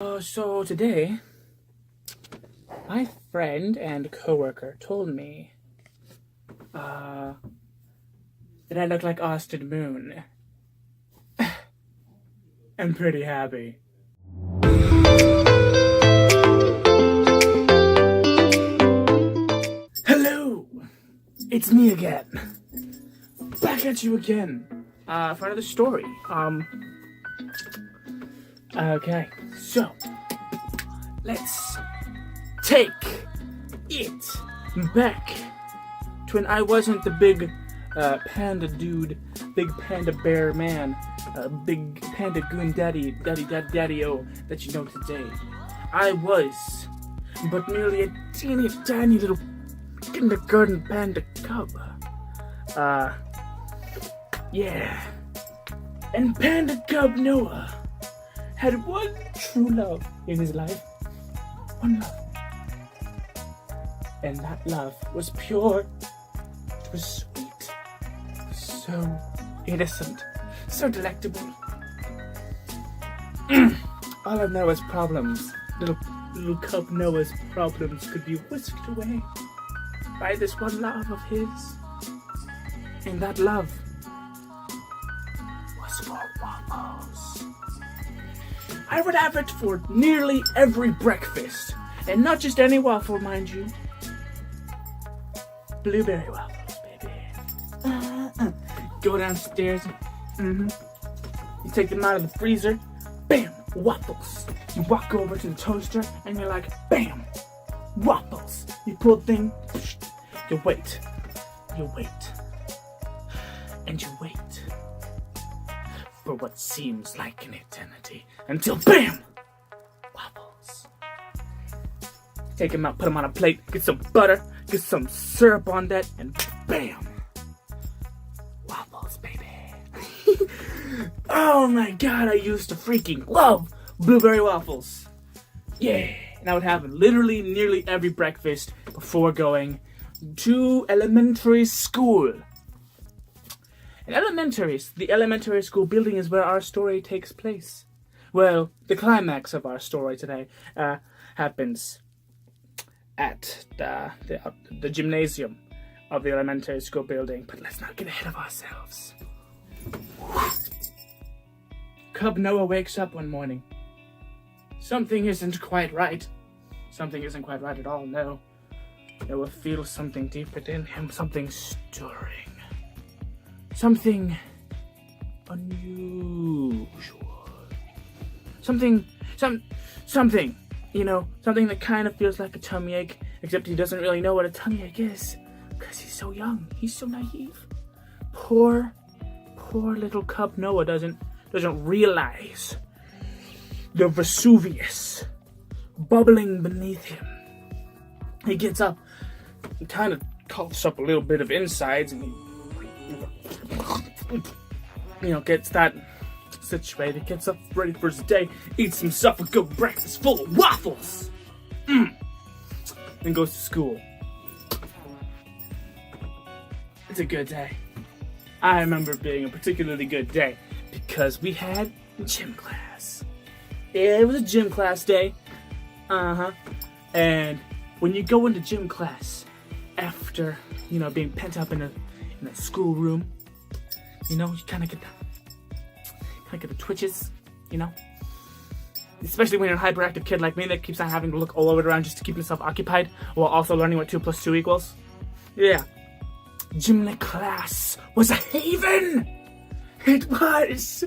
So today, my friend and coworker told me that I look like Austin Moon. I'm pretty happy. Hello! It's me again. Back at you again. For another story. Okay, so let's take it back to when I wasn't the big panda dude, big panda bear man, big panda goon daddy oh that you know today. I was but merely a teeny tiny little kindergarten panda cub. Yeah. And Panda Cub Noah had one true love in his life. One love. And that love was pure. It was sweet. So innocent. So delectable. All of Noah's problems, little Cub Noah's problems could be whisked away by this one love of his. And that love was for Waffles. I would have it for nearly every breakfast. And not just any waffle, mind you. Blueberry waffles, baby. Go downstairs. You take them out of the freezer. Bam! Waffles. You walk over to the toaster and you're like, bam! Waffles. You pull the thing. You wait. You wait. And you wait. For what seems like an eternity. Until BAM! Waffles. Take them out, put them on a plate, get some butter, get some syrup on that, and BAM! Waffles, baby. Oh my god, I used to freaking love blueberry waffles. Yeah, and I would have them literally nearly every breakfast before going to elementary school. In the elementary school building is where our story takes place. Well, the climax of our story today happens at the gymnasium of the elementary school building. But let's not get ahead of ourselves. Cub Noah wakes up one morning. Something isn't quite right. Something isn't quite right at all, no. Noah feels something deep within him, something stirring. Something unusual. Something, you know, something that kind of feels like a tummy ache, except he doesn't really know what a tummy ache is, because he's so young, he's so naive. Poor little Cub Noah doesn't realize the Vesuvius bubbling beneath him. He gets up, he kind of coughs up a little bit of insides, and he gets that situated, gets up ready for his day, eats himself a good breakfast full of waffles, then goes to school. It's a good day. I remember it being a particularly good day because we had gym class. Yeah, it was a gym class day. And when you go into gym class after, being pent up in a schoolroom, you kind of get the twitches, Especially when you're a hyperactive kid like me that keeps on having to look all over around just to keep himself occupied while also learning what 2 + 2 equals. Yeah. Gym class was a haven! It was!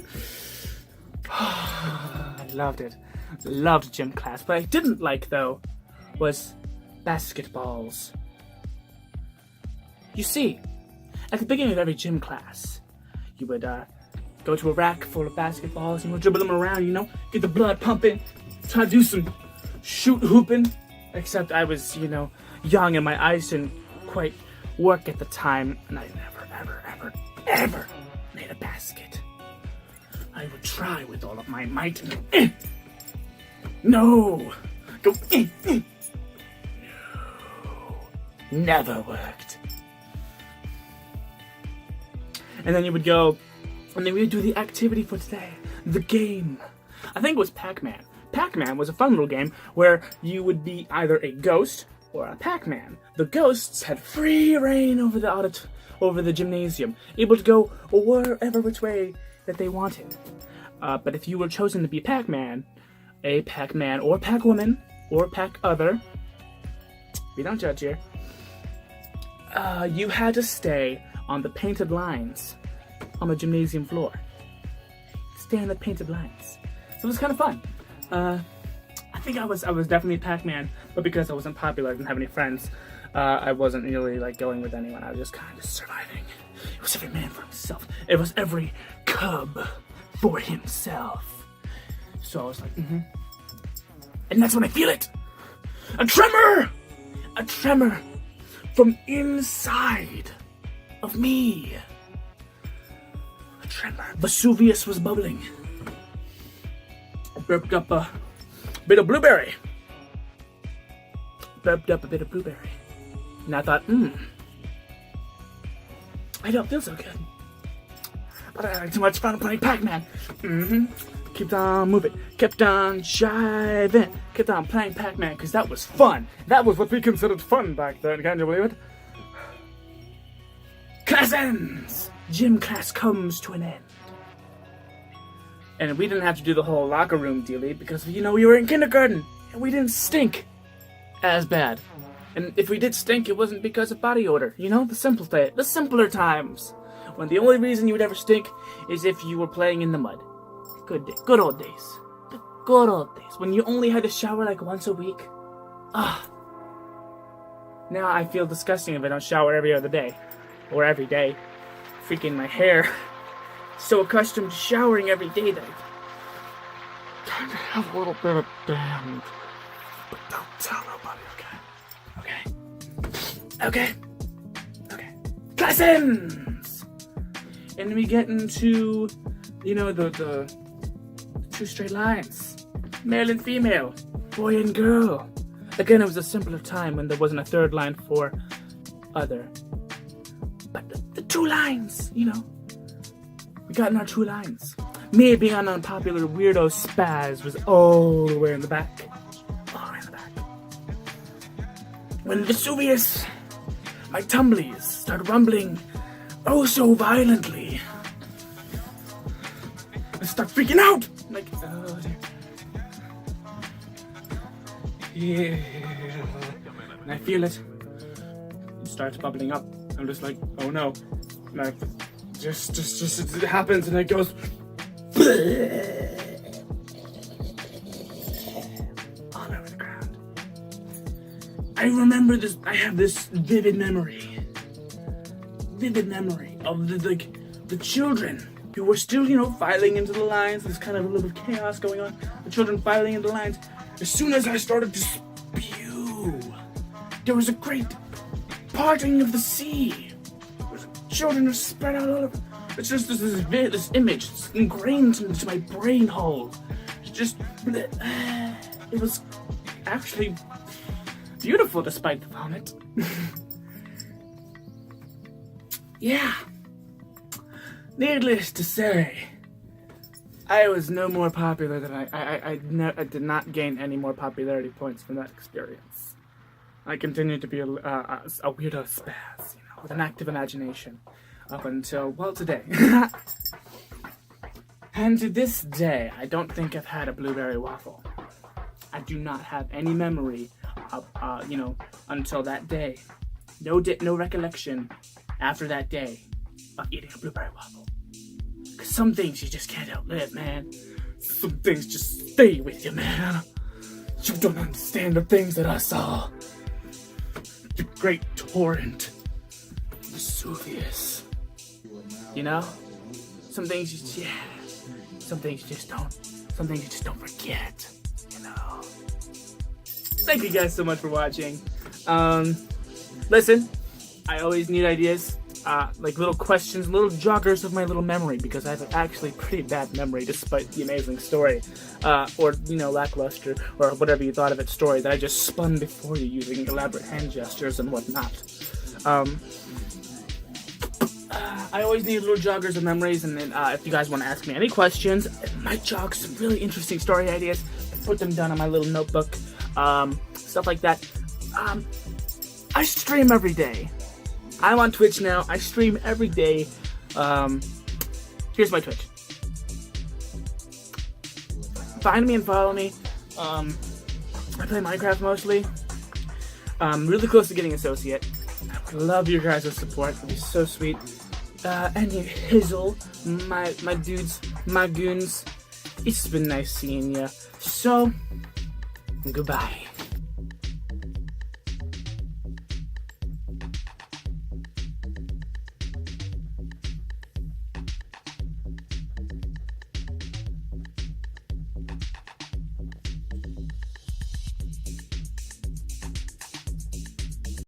I loved it. Loved gym class. What I didn't like, though, was basketballs. You see, at the beginning of every gym class, you would go to a rack full of basketballs and you would dribble them around, get the blood pumping, try to do some shoot hooping. Except I was, young and my eyes didn't quite work at the time, and I never made a basket. I would try with all of my might. No! Go. No. Never worked. And then you would go, and then we would do the activity for today. The game. I think it was Pac-Man. Pac-Man was a fun little game where you would be either a ghost or a Pac-Man. The ghosts had free reign over the gymnasium, able to go wherever which way that they wanted. But if you were chosen to be Pac-Man or Pac-Woman or Pac-Other, we don't judge here, you had to stay on the painted lines on the gymnasium floor. Stay on the painted lines. So it was kind of fun. I think I was definitely Pac-Man, but because I wasn't popular, I didn't have any friends, I wasn't really like going with anyone. I was just kind of surviving. It was every man for himself. It was every cub for himself. So I was like, and that's when I feel it. A tremor from inside of me. A tremor. Vesuvius was bubbling. I burped up a bit of blueberry. And I thought, I don't feel so good. But I had too much fun playing Pac-Man. Kept on moving, kept on jiving, kept on playing Pac-Man, because that was fun. That was what we considered fun back then, can you believe it? Class ends! Gym class comes to an end. And we didn't have to do the whole locker room dealie, because, we were in kindergarten, and we didn't stink as bad. And if we did stink, it wasn't because of body odor, the simpler times. When the only reason you would ever stink is if you were playing in the mud. Good old days. The good old days. When you only had to shower like once a week. Now I feel disgusting if I don't shower every other day. Or every day. Freaking my hair. So accustomed to showering every day that I kind of have a little bit of damage. But don't tell nobody, okay? Class ends! And we get into, the two straight lines. Male and female. Boy and girl. Again, it was a simpler time when there wasn't a third line for other. But the two lines, we got in our two lines. Me being an unpopular weirdo spaz was all the way in the back. When Vesuvius, my tumblies, started rumbling oh so violently, I start freaking out. Like, oh dear. Yeah. And I feel it. It starts bubbling up. I'm just like, oh no. And I just it happens and it goes all over the ground. I remember this. I have this vivid memory of the children who were still, filing into the lines. There's kind of a little bit of chaos going on. The children filing into the lines. As soon as I started to spew, there was a great parting of the sea. Children are spread out all over. It's just this image ingrained into my brain hole. It was actually beautiful despite the vomit. Yeah. Needless to say, I was no more popular than I did not gain any more popularity points from that experience. I continued to be a weirdo spaz, with an active imagination, up until, well, today. And to this day, I don't think I've had a blueberry waffle. I do not have any memory of, until that day. No recollection after that day of eating a blueberry waffle. Because some things you just can't outlive, man. Some things just stay with you, man. You don't understand the things that I saw. The great torrent. Vesuvius. Some things some things you just don't forget, Thank you guys so much for watching. Listen, I always need ideas, like little questions, little joggers of my little memory, because I have actually pretty bad memory despite the amazing story, or lackluster, or whatever you thought of its story that I just spun before you using elaborate hand gestures and whatnot. I always need little joggers of memories, and then if you guys want to ask me any questions, I might jog some really interesting story ideas. put them down on my little notebook, stuff like that. I stream every day. I'm on Twitch now. I stream every day. Here's my Twitch. Find me and follow me. I play Minecraft mostly. Really close to getting associate. I would love your guys' support. It'd be so sweet. And you Hizzle, my dudes, my goons. It's been nice seeing ya. So, goodbye.